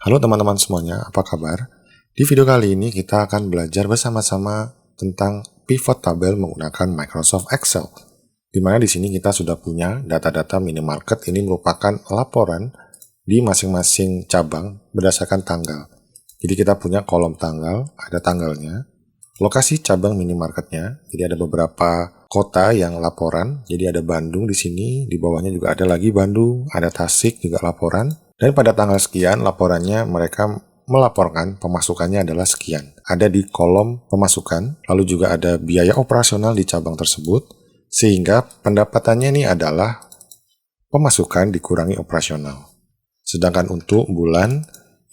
Halo teman-teman semuanya, apa kabar? Di video kali ini kita akan belajar bersama-sama tentang pivot tabel menggunakan Microsoft Excel. Di mana di sini kita sudah punya data-data minimarket. Ini merupakan laporan di masing-masing cabang berdasarkan tanggal. Jadi kita punya kolom tanggal, ada tanggalnya, lokasi cabang minimarketnya. Jadi ada beberapa kota yang laporan. Jadi ada Bandung di sini, di bawahnya juga ada lagi Bandung, ada Tasik juga laporan. Dan pada tanggal sekian, laporannya mereka melaporkan pemasukannya adalah sekian. Ada di kolom pemasukan, lalu juga ada biaya operasional di cabang tersebut, sehingga pendapatannya ini adalah pemasukan dikurangi operasional. Sedangkan untuk bulan,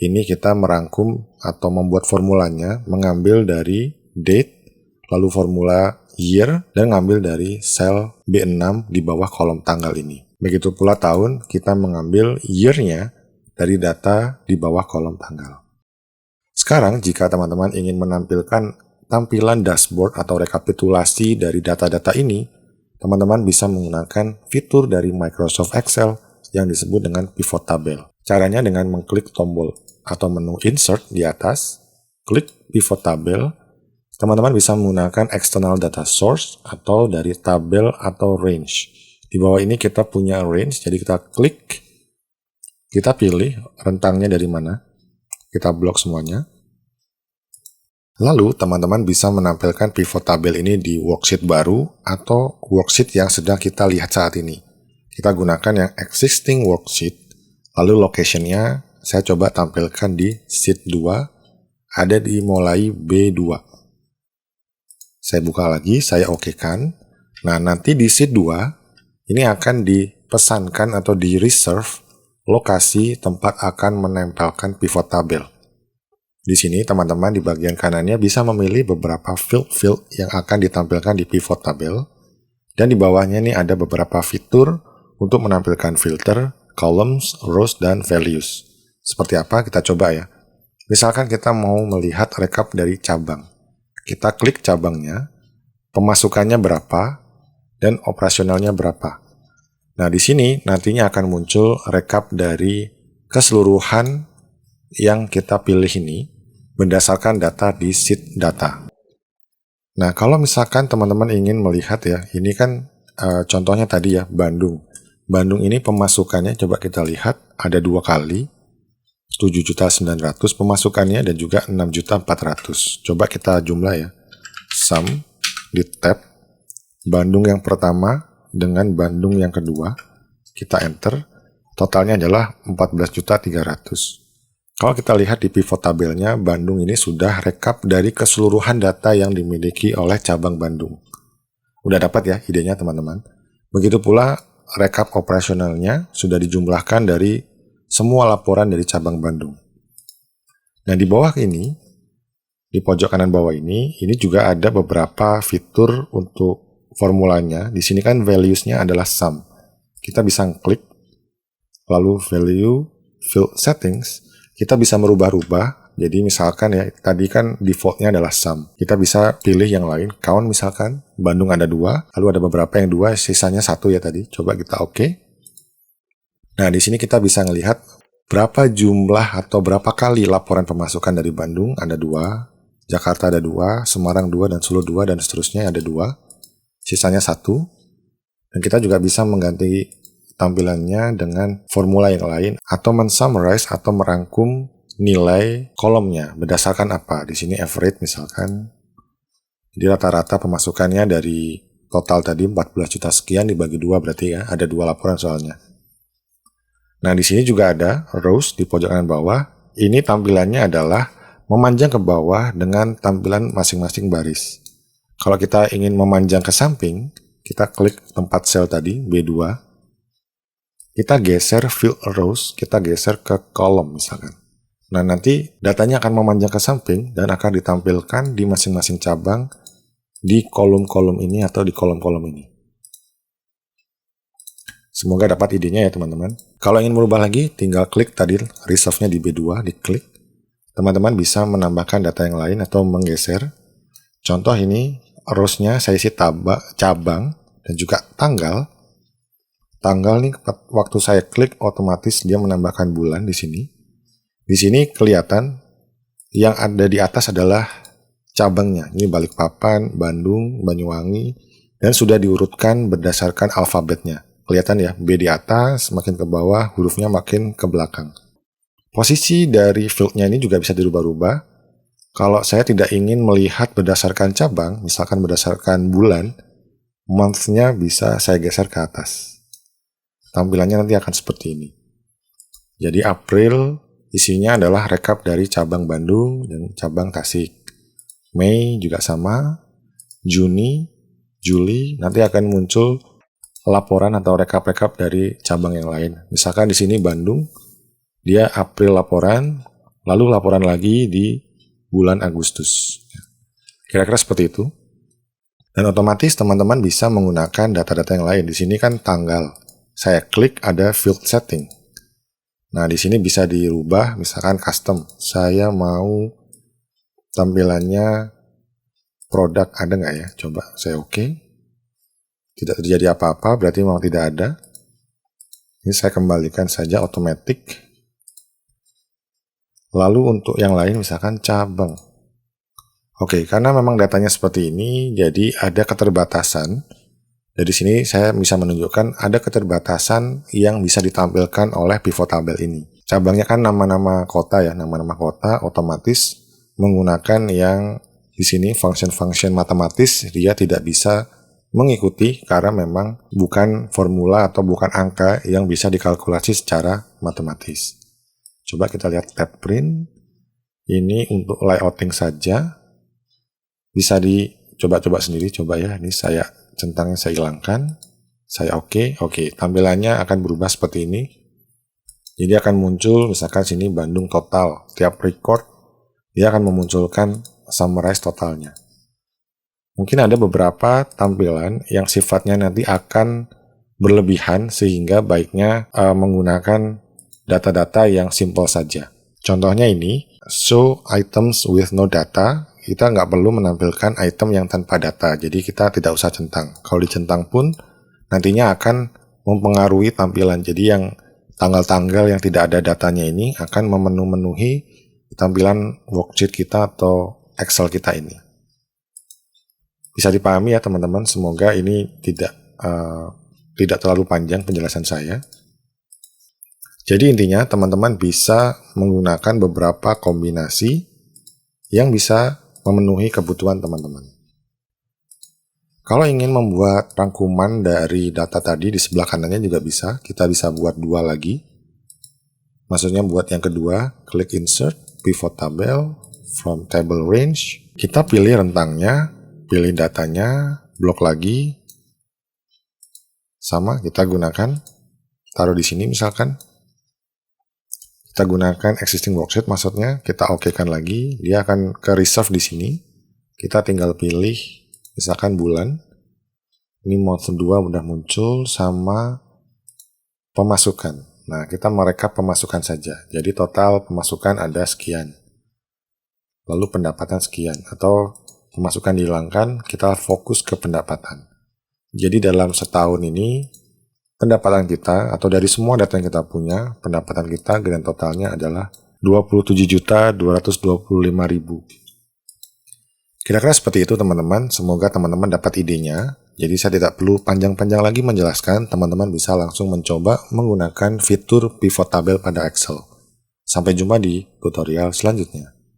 ini kita merangkum atau membuat formulanya, mengambil dari date, lalu formula year, dan ngambil dari sel B6 di bawah kolom tanggal ini. Begitu pula tahun, kita mengambil year-nya dari data di bawah kolom tanggal. Sekarang, jika teman-teman ingin menampilkan tampilan dashboard atau rekapitulasi dari data-data ini, teman-teman bisa menggunakan fitur dari Microsoft Excel yang disebut dengan pivot table. Caranya dengan mengklik tombol atau menu Insert di atas, klik pivot table, teman-teman bisa menggunakan external data source atau dari tabel atau range. Di bawah ini kita punya range, jadi kita klik, kita pilih rentangnya dari mana, kita blok semuanya. Lalu teman-teman bisa menampilkan pivot table ini di worksheet baru atau worksheet yang sedang kita lihat saat ini. Kita gunakan yang existing worksheet, lalu location-nya saya coba tampilkan di sheet 2, ada di mulai B2. Saya buka lagi, saya okekan. Nah, nanti di sheet 2, ini akan dipesankan atau di-reserve lokasi tempat akan menempelkan pivot table. Di sini teman-teman di bagian kanannya bisa memilih beberapa field yang akan ditampilkan di pivot table. Dan di bawahnya ini ada beberapa fitur untuk menampilkan filter, columns, rows, dan values. Seperti apa? Kita coba ya. Misalkan kita mau melihat rekap dari cabang. Kita klik cabangnya, pemasukannya berapa, dan operasionalnya berapa. Nah, di sini nantinya akan muncul rekap dari keseluruhan yang kita pilih ini berdasarkan data di sheet data. Nah, kalau misalkan teman-teman ingin melihat ya, ini kan contohnya tadi ya, Bandung. Bandung ini pemasukannya coba kita lihat ada 2 kali, 7.900.000 pemasukannya dan juga 6.400.000. Coba kita jumlah ya, sum di tab Bandung yang pertama dengan Bandung yang kedua, kita enter, totalnya adalah 14.300.000. Kalau kita lihat di pivot tabelnya, Bandung ini sudah rekap dari keseluruhan data yang dimiliki oleh cabang Bandung. Udah dapat ya idenya teman-teman? Begitu pula rekap operasionalnya sudah dijumlahkan dari semua laporan dari cabang Bandung. Nah, di bawah ini, di pojok kanan bawah ini juga ada beberapa fitur untuk formulanya. Di sini kan values-nya adalah sum. Kita bisa klik, lalu value, field settings, kita bisa merubah-rubah. Jadi misalkan ya, tadi kan default-nya adalah sum. Kita bisa pilih yang lain, count misalkan, Bandung ada 2, lalu ada beberapa yang 2, sisanya 1 ya tadi. Coba kita oke. Nah, di sini kita bisa melihat berapa jumlah atau berapa kali laporan pemasukan dari Bandung, ada 2, Jakarta ada 2, Semarang 2, dan Solo 2, dan seterusnya ada 2. Sisanya 1, dan kita juga bisa mengganti tampilannya dengan formula yang lain atau men-summarize atau merangkum nilai kolomnya berdasarkan apa. Di sini average misalkan, di rata-rata pemasukannya dari total tadi 14 juta sekian dibagi 2 berarti ya, ada 2 laporan soalnya. Nah, di sini juga ada rows di pojok kanan bawah. Ini tampilannya adalah memanjang ke bawah dengan tampilan masing-masing baris. Kalau kita ingin memanjang ke samping, kita klik tempat sel tadi, B2. Kita geser field rows, kita geser ke kolom misalkan. Nah, nanti datanya akan memanjang ke samping dan akan ditampilkan di masing-masing cabang di kolom-kolom ini atau di kolom-kolom ini. Semoga dapat idenya ya teman-teman. Kalau ingin merubah lagi, tinggal klik tadi reserve-nya di B2, diklik. Teman-teman bisa menambahkan data yang lain atau menggeser. Contoh ini, rows-nya saya isi cabang dan juga tanggal. Tanggal nih waktu saya klik otomatis dia menambahkan bulan di sini. Di sini kelihatan yang ada di atas adalah cabangnya. Ini Balikpapan, Bandung, Banyuwangi, dan sudah diurutkan berdasarkan alfabetnya. Kelihatan ya, B di atas, makin ke bawah, hurufnya makin ke belakang. Posisi dari fieldnya ini juga bisa dirubah-rubah. Kalau saya tidak ingin melihat berdasarkan cabang, misalkan berdasarkan bulan, month-nya bisa saya geser ke atas. Tampilannya nanti akan seperti ini. Jadi April isinya adalah rekap dari cabang Bandung dan cabang Tasik. Mei juga sama, Juni, Juli, nanti akan muncul laporan atau rekap-rekap dari cabang yang lain. Misalkan di sini Bandung, dia April laporan, lalu laporan lagi di bulan Agustus. Kira-kira seperti itu. Dan otomatis teman-teman bisa menggunakan data-data yang lain. Di sini kan tanggal. Saya klik ada field setting. Nah, di sini bisa dirubah, misalkan custom. Saya mau tampilannya produk, ada nggak ya? Coba saya oke. Tidak terjadi apa-apa, berarti memang tidak ada. Ini saya kembalikan saja otomatis. Lalu untuk yang lain misalkan cabang. Oke, karena memang datanya seperti ini, jadi ada keterbatasan. Dari sini saya bisa menunjukkan ada keterbatasan yang bisa ditampilkan oleh pivot tabel ini. Cabangnya kan nama-nama kota ya, nama-nama kota otomatis menggunakan yang di sini function-function matematis dia tidak bisa mengikuti karena memang bukan formula atau bukan angka yang bisa dikalkulasi secara matematis. Coba kita lihat tab print. Ini untuk layouting saja. Bisa dicoba-coba sendiri, coba ya. Ini saya centangnya saya hilangkan. Saya oke. Tampilannya akan berubah seperti ini. Jadi akan muncul misalkan sini Bandung total. Tiap record dia akan memunculkan summarize totalnya. Mungkin ada beberapa tampilan yang sifatnya nanti akan berlebihan sehingga baiknya menggunakan data-data yang simple saja. Contohnya ini, show items with no data. Kita nggak perlu menampilkan item yang tanpa data, jadi kita tidak usah centang. Kalau dicentang pun, nantinya akan mempengaruhi tampilan. Jadi yang tanggal-tanggal yang tidak ada datanya ini akan memenuhi tampilan worksheet kita atau Excel kita ini. Bisa dipahami ya teman-teman, semoga ini tidak terlalu panjang penjelasan saya. Jadi intinya teman-teman bisa menggunakan beberapa kombinasi yang bisa memenuhi kebutuhan teman-teman. Kalau ingin membuat rangkuman dari data tadi di sebelah kanannya juga bisa. Kita bisa buat dua lagi. Maksudnya buat yang kedua, klik insert, pivot table, from table range. Kita pilih rentangnya, pilih datanya, blok lagi. Sama kita gunakan, taruh di sini misalkan. Kita gunakan existing worksheet, maksudnya kita okekan lagi, dia akan ke reserve di sini. Kita tinggal pilih misalkan bulan. Ini month 2 udah muncul sama pemasukan. Nah, kita merekap pemasukan saja. Jadi total pemasukan ada sekian. Lalu pendapatan sekian atau pemasukan dihilangkan, kita fokus ke pendapatan. Jadi dalam setahun ini pendapatan kita, atau dari semua data yang kita punya, pendapatan kita grand totalnya adalah 27.225.000. Kira-kira seperti itu teman-teman, semoga teman-teman dapat idenya. Jadi saya tidak perlu panjang-panjang lagi menjelaskan, teman-teman bisa langsung mencoba menggunakan fitur pivot table pada Excel. Sampai jumpa di tutorial selanjutnya.